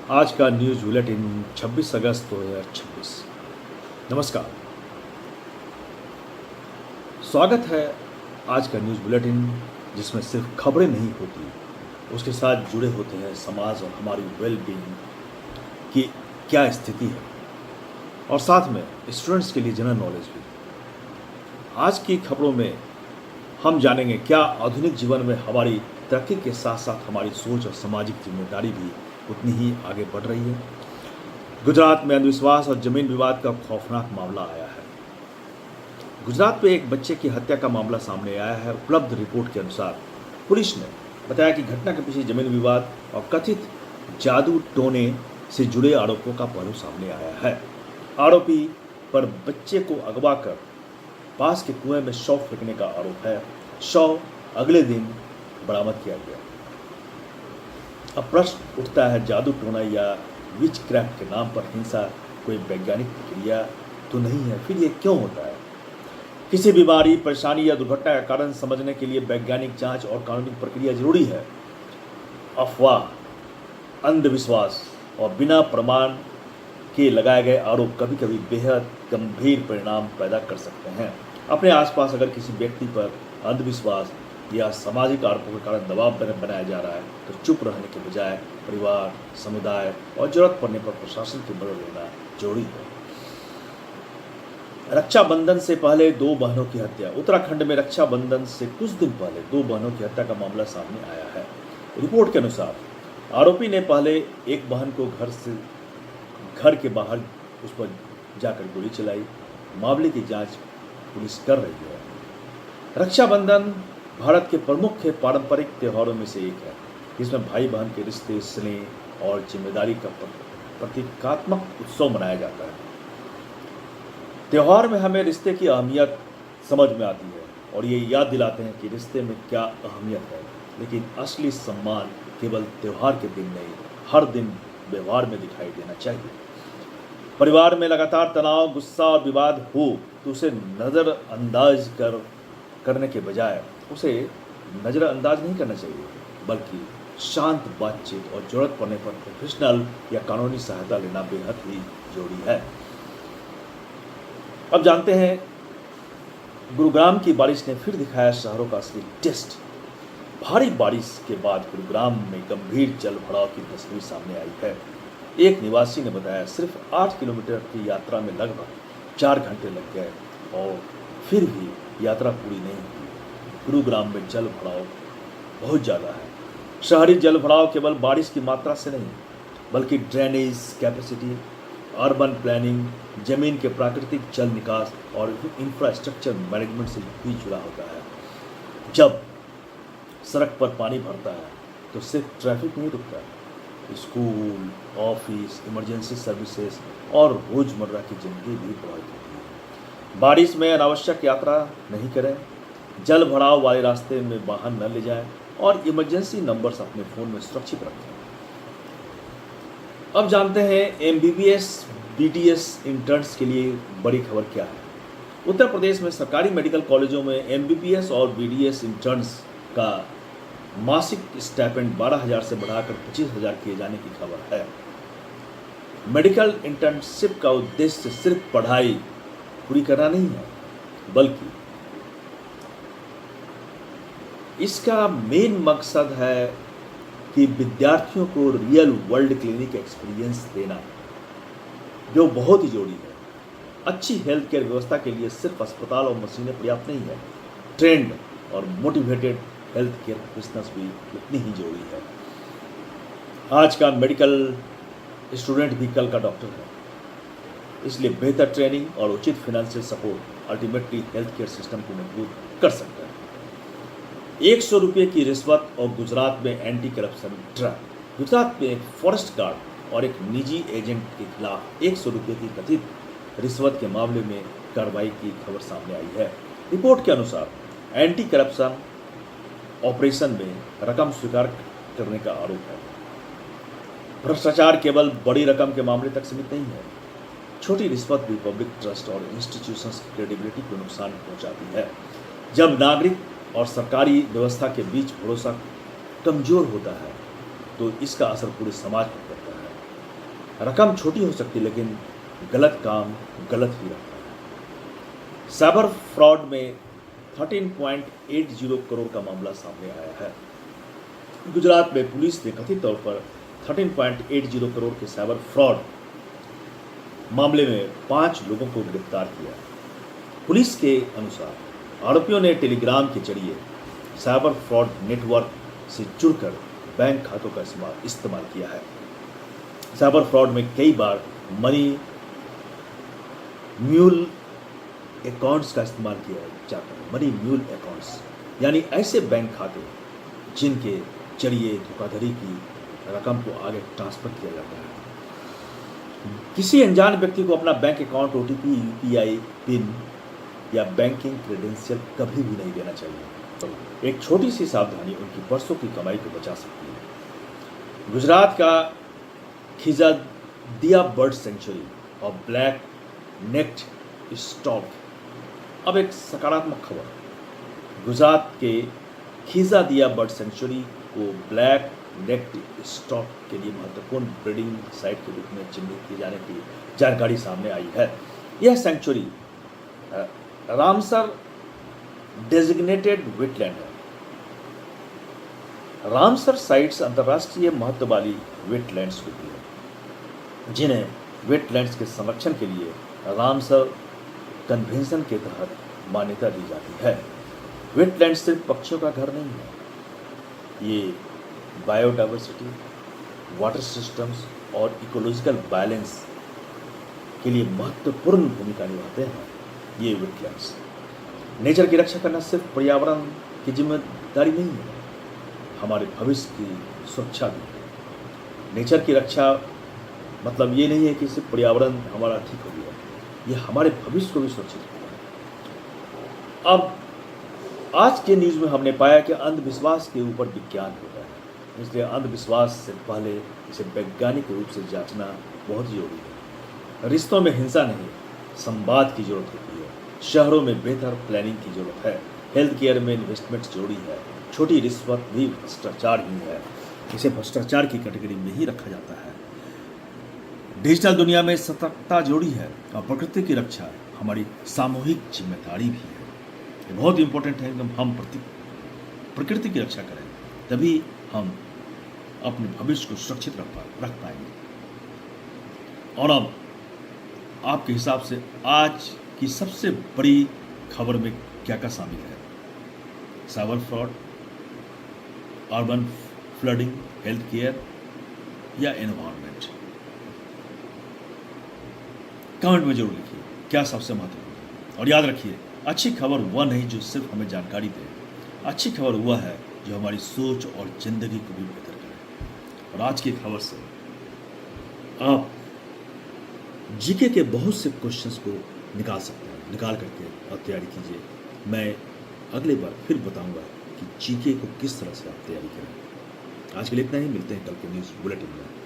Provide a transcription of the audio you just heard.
आज का news bulletin 26 अगस्त 2026। नमस्कार, स्वागत है आज का न्यूज़ बुलेटिन जिसमें सिर्फ खबरें नहीं होती, उसके साथ जुड़े होते हैं समाज और हमारी वेल बीइंग की क्या स्थिति है और साथ में स्टूडेंट्स के लिए जनरल नॉलेज भी। आज की खबरों में हम जानेंगे क्या आधुनिक जीवन में हमारी तरक्की के साथ साथ हमारी सोच और सामाजिक जिम्मेदारी भी उतनी ही आगे बढ़ रही है। गुजरात में अंधविश्वास और जमीन विवाद का खौफनाक मामला आया है। गुजरात में एक बच्चे की हत्या का मामला सामने आया है। उपलब्ध रिपोर्ट के अनुसार पुलिस ने बताया कि घटना के पीछे जमीन विवाद और कथित जादू टोने से जुड़े आरोपों का पहलू सामने आया है। आरोपी पर बच्चे को अगवा कर पास के कुएं में शव फेंकने का आरोप है। शव अगले दिन बरामद किया गया। अब प्रश्न उठता है, जादू टोना या विच क्राफ्ट के नाम पर हिंसा कोई वैज्ञानिक प्रक्रिया तो नहीं है? फिर ये क्यों होता है? किसी बीमारी, परेशानी या दुर्घटना का कारण समझने के लिए वैज्ञानिक जांच और कानूनी प्रक्रिया जरूरी है। अफवाह, अंधविश्वास और बिना प्रमाण के लगाए गए आरोप कभी कभी बेहद गंभीर परिणाम पैदा कर सकते हैं। अपने आसपास अगर किसी व्यक्ति पर अंधविश्वास या सामाजिक आरोपों के कारण दबाव बनाया जा रहा है तो चुप रहने के बजाय परिवार, समुदाय और जरूरत पड़ने पर प्रशासन की मदद लेना जरूरी है। रक्षाबंधन से पहले दो बहनों की हत्या। उत्तराखंड में रक्षाबंधन से कुछ दिन पहले दो बहनों की हत्या का मामला सामने आया है। रिपोर्ट के अनुसार आरोपी ने पहले एक बहन को घर के बाहर उस पर जाकर गोली चलाई। मामले की जांच पुलिस कर रही है। रक्षाबंधन भारत के प्रमुख पारंपरिक त्योहारों में से एक है, जिसमें भाई बहन के रिश्ते, स्नेह और जिम्मेदारी का प्रतीकात्मक उत्सव मनाया जाता है। त्योहार में हमें रिश्ते की अहमियत समझ में आती है और ये याद दिलाते हैं कि रिश्ते में क्या अहमियत है। लेकिन असली सम्मान केवल त्योहार के दिन नहीं, हर दिन व्यवहार में दिखाई देना चाहिए। परिवार में लगातार तनाव, गुस्सा और विवाद हो तो उसे नज़रअंदाज करने के बजाय उसे नज़रअंदाज नहीं करना चाहिए, बल्कि शांत बातचीत और जरूरत पड़ने पर प्रोफेशनल या कानूनी सहायता लेना बेहद ही जरूरी है। अब जानते हैं, गुरुग्राम की बारिश ने फिर दिखाया शहरों का असली टेस्ट। भारी बारिश के बाद गुरुग्राम में गंभीर जल भराव की तस्वीर सामने आई है। एक निवासी ने बताया, सिर्फ 8 किलोमीटर की यात्रा में लगभग 4 घंटे लग गए और फिर भी यात्रा पूरी नहीं हुई। गुरुग्राम में जल भराव बहुत ज़्यादा है। शहरी जल भराव केवल बारिश की मात्रा से नहीं, बल्कि ड्रेनेज कैपेसिटी, अर्बन प्लानिंग, जमीन के प्राकृतिक जल निकास और इंफ्रास्ट्रक्चर मैनेजमेंट से भी जुड़ा होता है। जब सड़क पर पानी भरता है तो सिर्फ ट्रैफिक नहीं रुकता, स्कूल, ऑफिस, इमरजेंसी सर्विसेज और रोजमर्रा की जिंदगी भी प्रभावित होती है। बारिश में अनावश्यक यात्रा नहीं करें, जल भराव वाले रास्ते में वाहन न ले जाएं और इमरजेंसी नंबर्स अपने फ़ोन में सुरक्षित रखें। अब जानते हैं एमबीबीएस बीडीएस इंटर्न्स के लिए बड़ी खबर क्या है। उत्तर प्रदेश में सरकारी मेडिकल कॉलेजों में एमबीबीएस और बीडीएस इंटर्न्स का मासिक स्टाइपेंड 12,000 से बढ़ाकर 25,000 किए जाने की खबर है। मेडिकल इंटर्नशिप का उद्देश्य सिर्फ पढ़ाई पूरी करना नहीं है, बल्कि इसका मेन मकसद है कि विद्यार्थियों को रियल वर्ल्ड क्लिनिक एक्सपीरियंस देना, जो बहुत ही जरूरी है। अच्छी हेल्थ केयर व्यवस्था के लिए सिर्फ अस्पताल और मशीनें पर्याप्त नहीं है, ट्रेंड और मोटिवेटेड हेल्थ केयर प्रोफेशनल्स भी उतनी ही जरूरी है। आज का मेडिकल स्टूडेंट भी कल का डॉक्टर है, इसलिए बेहतर ट्रेनिंग और उचित financial support ultimately health care system को मजबूत कर सकता है। 100 रुपये की रिश्वत और गुजरात में एंटी करप्शन ड्राइव। गुजरात में एक फॉरेस्ट गार्ड और एक निजी एजेंट के खिलाफ 100 रुपये की कथित रिश्वत के मामले में कार्रवाई की खबर सामने आई है। रिपोर्ट के अनुसार एंटी करप्शन ऑपरेशन में रकम स्वीकार करने का आरोप है। भ्रष्टाचार केवल बड़ी रकम के मामले तक सीमित नहीं है, छोटी रिश्वत भी पब्लिक ट्रस्ट और इंस्टीट्यूशंस की क्रेडिबिलिटी को नुकसान पहुंचाती है। जब नागरिक और सरकारी व्यवस्था के बीच भरोसा कमजोर होता है तो इसका असर पूरे समाज पर पड़ता है। रकम छोटी हो सकती है लेकिन गलत काम गलत ही रहता है। साइबर फ्रॉड में 13.80 करोड़ का मामला सामने आया है। गुजरात में पुलिस ने कथित तौर पर 13.80 करोड़ के साइबर फ्रॉड मामले में 5 लोगों को गिरफ्तार किया। पुलिस के अनुसार आरोपियों ने टेलीग्राम के जरिए साइबर फ्रॉड नेटवर्क से जुड़कर बैंक खातों का इस्तेमाल किया है। साइबर फ्रॉड में कई बार मनी म्यूल अकाउंट्स का इस्तेमाल किया जाता है। मनी म्यूल अकाउंट्स यानी ऐसे बैंक खाते जिनके जरिए धोखाधड़ी की रकम को आगे ट्रांसफर किया जाता है। किसी अनजान व्यक्ति को अपना bank account OTP, UPI pin या बैंकिंग क्रेडेंशियल कभी भी नहीं देना चाहिए। तो एक छोटी सी सावधानी उनकी बरसों की कमाई को बचा सकती है। गुजरात का खिजादिया बर्ड सेंचुरी और ब्लैक नेक्ड स्टॉक। अब एक सकारात्मक खबर। गुजरात के खिजादिया बर्ड सेंचुरी को ब्लैक नेक्ड स्टॉक के लिए महत्वपूर्ण ब्रीडिंग साइट के रूप में चिन्हित किए जाने की जानकारी सामने आई है। यह सेंचुरी रामसर डेजिग्नेटेड वेटलैंड है। रामसर साइट्स अंतर्राष्ट्रीय महत्व वाली वेटलैंड्स होती है जिन्हें वेटलैंड्स के संरक्षण के लिए रामसर कन्वेंशन के तहत मान्यता दी जाती है। वेटलैंड सिर्फ पक्षियों का घर नहीं है, ये बायोडाइवर्सिटी, वाटर सिस्टम्स और इकोलॉजिकल बैलेंस के लिए महत्वपूर्ण भूमिका निभाते हैं। ये वेटलैंड्स नेचर की रक्षा करना सिर्फ पर्यावरण की जिम्मेदारी नहीं है, हमारे भविष्य की सुरक्षा भी है। नेचर की रक्षा मतलब ये नहीं है कि सिर्फ पर्यावरण हमारा ठीक हो गया, ये हमारे भविष्य को भी सुरक्षित रखता है। अब आज के न्यूज़ में हमने पाया कि अंधविश्वास के ऊपर विज्ञान होता है, इसलिए अंधविश्वास से पहले इसे वैज्ञानिक रूप से जांचना बहुत जरूरी है। रिश्तों में हिंसा नहीं, संवाद की जरूरत होती है। शहरों में बेहतर प्लानिंग की जरूरत है। हेल्थ केयर में इन्वेस्टमेंट जरूरी है। छोटी रिश्वत भी भ्रष्टाचार ही है, इसे भ्रष्टाचार की कैटेगरी में ही रखा जाता है। डिजिटल दुनिया में सतर्कता जरूरी है और प्रकृति की रक्षा हमारी सामूहिक जिम्मेदारी भी है। ये बहुत इंपॉर्टेंट है कि हम प्रकृति की रक्षा करें, तभी हम अपने भविष्य को सुरक्षित रख पाएंगे। और अब आपके हिसाब से आज की सबसे बड़ी खबर में क्या क्या शामिल है? Cyber fraud, urban flooding, health care या एनवायरनमेंट? कमेंट में जरूर लिखिए क्या सबसे महत्वपूर्ण है। और याद रखिए, अच्छी खबर वह नहीं जो सिर्फ हमें जानकारी दे, अच्छी खबर वह है जो हमारी सोच और जिंदगी को भी बेहतर करे। और आज की खबर से आप जीके के बहुत से क्वेश्चंस को निकाल सकते हैं, निकाल करके और तैयारी कीजिए। मैं अगले बार फिर बताऊंगा कि जीके को किस तरह से आप तैयारी करें। आज के लिए इतना ही, मिलते हैं कल के न्यूज़ बुलेटिन में।